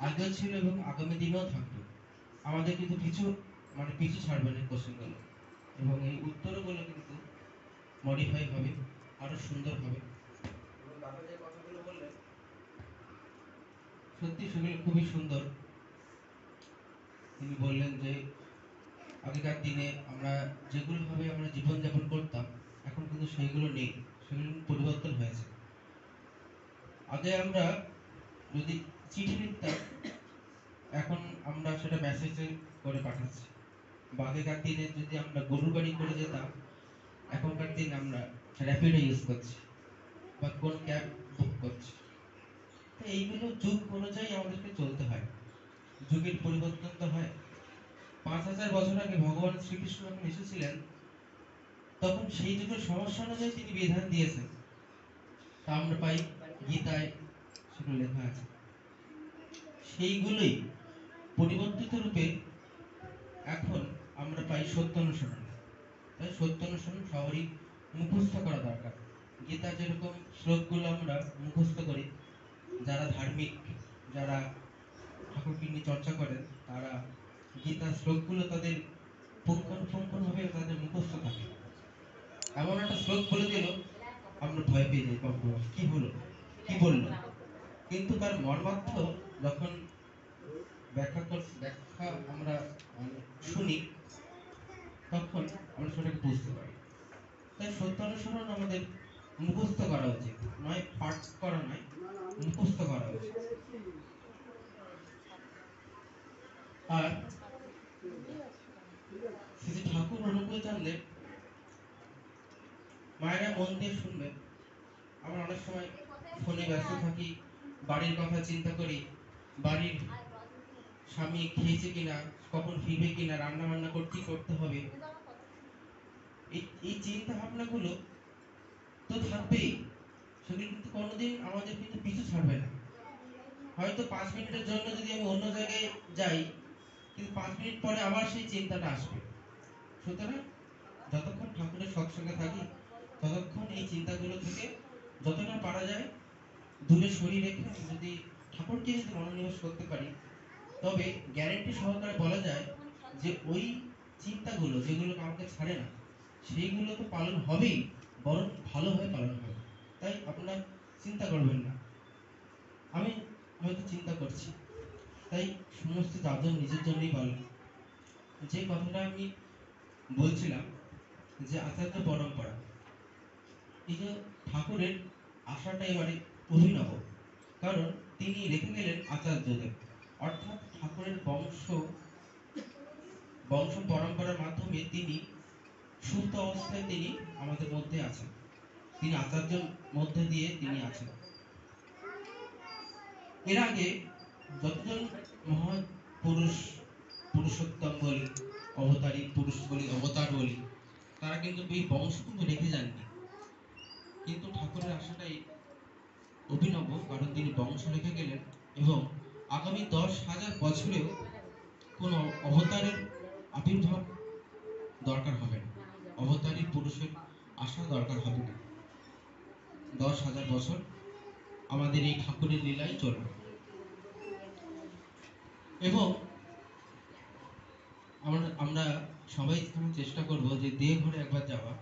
আগেও ছিল এবং আগামী দিনেও থাকবে। আমাদের কিন্তু পিছু ছাড়বে না কোশ্চেনগুলো, এবং এই উত্তরগুলো কিন্তু মডিফাই হবে, আরো সুন্দর হবে। এবং দাদা যে কথাগুলো বললেন সত্যি সেগুলো খুবই সুন্দর। তিনি বললেন যে আগেকার দিনে আমরা যেগুলো ভাবে আমরা জীবনযাপন করতাম, এখন কিন্তু সেইগুলো নেই, সেগুলো পরিবর্তন হয়েছে। আগে আমরা যদি চিঠি লিখতাম, এখন আমরা সেটা মেসেজে করে পাঠাচ্ছি। বা আগেকার দিনে যদি আমরা গরুর গাড়ি করে যেতাম, এখনকার দিনে আমরা র্যাপিডো ইউজ করছি বা কোন ক্যাব বুক করছি। তো এইগুলো যুগ অনুযায়ী আমাদেরকে চলতে হয়, যুগের পরিবর্তন তো হয়। 5000 বছর আগে ভগবান শ্রীকৃষ্ণ যখন এসেছিলেন, তখন সেই যুগের সমস্যা অনুযায়ী তিনি বিধান দিয়েছেন, তা আমরা পাই গীতায়, সেগুলো লেখা আছে। সেইগুলোই পরিবর্তিত রূপে এখন আমরা পাই সত্য অনুসরণে। তাই সত্য অনুসরণ সবারই মুখস্থ করা দরকার। গীতা যেরকম শ্লোকগুলো আমরা মুখস্থ করি, যারা ধার্মিক, যারা ঠাকুরকে নিয়ে চর্চা করেন, তারা গীতার শ্লোকগুলো তাদের পুঙ্খানুপুঙ্খভাবে তাদের মুখস্থ থাকে। এমন একটা শ্লোক বলে দিল, আমরা ভয় পেয়ে যাই, বাবা কি হলো, কি বললো, কিন্তু তার মর্মার্থ যখন ব্যাখ্যা আমরা শুনি, তখন আমরা সেটাকে বুঝতে পারি। তাই সত্য অনুসরণ আমাদের মুখস্থ করা উচিত, নয় পাঠ করা নয়, মুখস্থ করা উচিত। আর শ্রী ঠাকুর অনুকূল জানলে মায়েরা মন দিয়ে শুনবেন। আমরা অনেক সময় ফোনে ব্যস্ত থাকি, বাড়ির কথা চিন্তা করি, বাড়ির স্বামী খেয়েছে কিনা, কখন ফিরবে কিনা, রান্না বান্না করতে হবে, এই চিন্তা ভাবনাগুলো তো থাকবেই। সেগুলো কিন্তু কোনোদিন আমাদের কিন্তু পিছু ছাড়বে না। হয়তো 5 মিনিটের জন্য যদি আমি অন্য জায়গায় যাই, কিন্তু 5 মিনিট পরে আবার সেই চিন্তাটা আসবে। সুতরাং যতক্ষণ ঠাকুরের সৎসঙ্গে থাকি, ততক্ষণ এই চিন্তাগুলো থেকে যতটা পারা যায় দূরে সরিয়ে রেখে যদি ঠাকুরকে যদি মনোনিবেশ করতে পারি, তবে গ্যারেন্টি সহকারে বলা যায় যে ওই চিন্তাগুলো যেগুলো আমাকে ছাড়ে না, সেইগুলো তো পালন হবেই, বরং ভালোভাবে পালন হবে। তাই আপনারা চিন্তা করবেন না। আমি হয়তো চিন্তা করছি, তাই সমস্ত চারজন নিজের জন্যই বলেন। যে কথাটা আমি বলছিলাম, যে আচার্য পরম্পরা, এই যে ঠাকুরের আশাটা এবারে অভিনব, কারণ তিনি রেখে গেলেন আচার্যদের, অর্থাৎ ঠাকুরের বংশ পরম্পরার মাধ্যমে তিনি সুপ্ত অবস্থায় তিনি আমাদের মধ্যে আছেন, তিনি আচার্যের মধ্যে দিয়ে তিনি আছেন। এর আগে যতজন মহাপুরুষ, পুরুষোত্তম বলি, অবতারী পুরুষ বলি, অবতার বলি, তারা কিন্তু এই বংশ কিন্তু রেখে যাননি। কিন্তু ঠাকুরের আশাটাই অভিনব, কারণ তিনি বংশ রেখে গেলেন এবং আগামী 10,000 বছরেও কোন অবতারের আবির্ভাব দরকার হবে না, অবতারী পুরুষের আসা দরকার হবে না। 10,000 বছর আমাদের এই ঠাকুরের লীলাই চলবে। এবং আমরা সবাই চেষ্টা করব যে দেওঘরে একবার যাওয়া,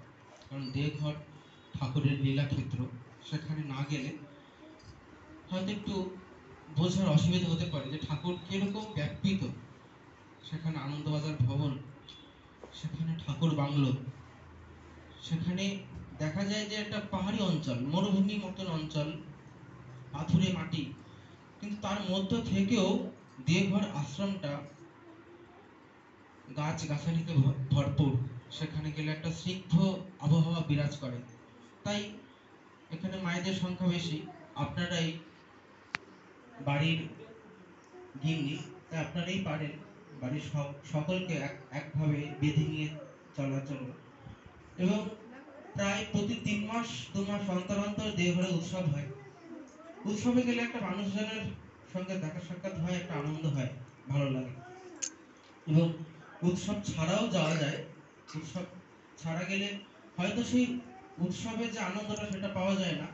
কারণ দেওঘর ঠাকুরের লীলা ক্ষেত্র। সেখানে না গেলে হয়তো একটু বোঝার অসুবিধা হতে পারে যে ঠাকুর কিরকম ব্যাপৃত। সেখানে আনন্দবাজার ভবন, সেখানে ঠাকুর বাংলো, সেখানে দেখা যায় যে একটা পাহাড়ি অঞ্চল, মরুভূমির মতন অঞ্চল, পাথুরে মাটি, কিন্তু তার মধ্য থেকেও দেওঘর আশ্রমটা গাছ গাছালিতে ভরপুর। সেখানে গেলে একটা স্নিগ্ধ আবহাওয়া বিরাজ করে। তাই এখানে মায়েদের সংখ্যা বেশি। আপনারাই বাড়ির গিন্নি, তাই আপনারাই পারেন বাড়ির সকলকে একভাবে বেঁধে নিয়ে চলার জন্য। এবং প্রায় প্রতি 3 মাস 2 মাস অন্তর অন্তর দেওঘরে উৎসব হয়। উৎসবে গেলে একটা মানুষজনের সঙ্গে দেখা সাক্ষাৎ হয়, একটা আনন্দ হয়, ভালো লাগে। এবং উৎসব ছাড়াও যাওয়া যায়। উৎসব ছাড়া গেলে হয়তো সেই উৎসবের যে আনন্দটা সেটা পাওয়া যায় না,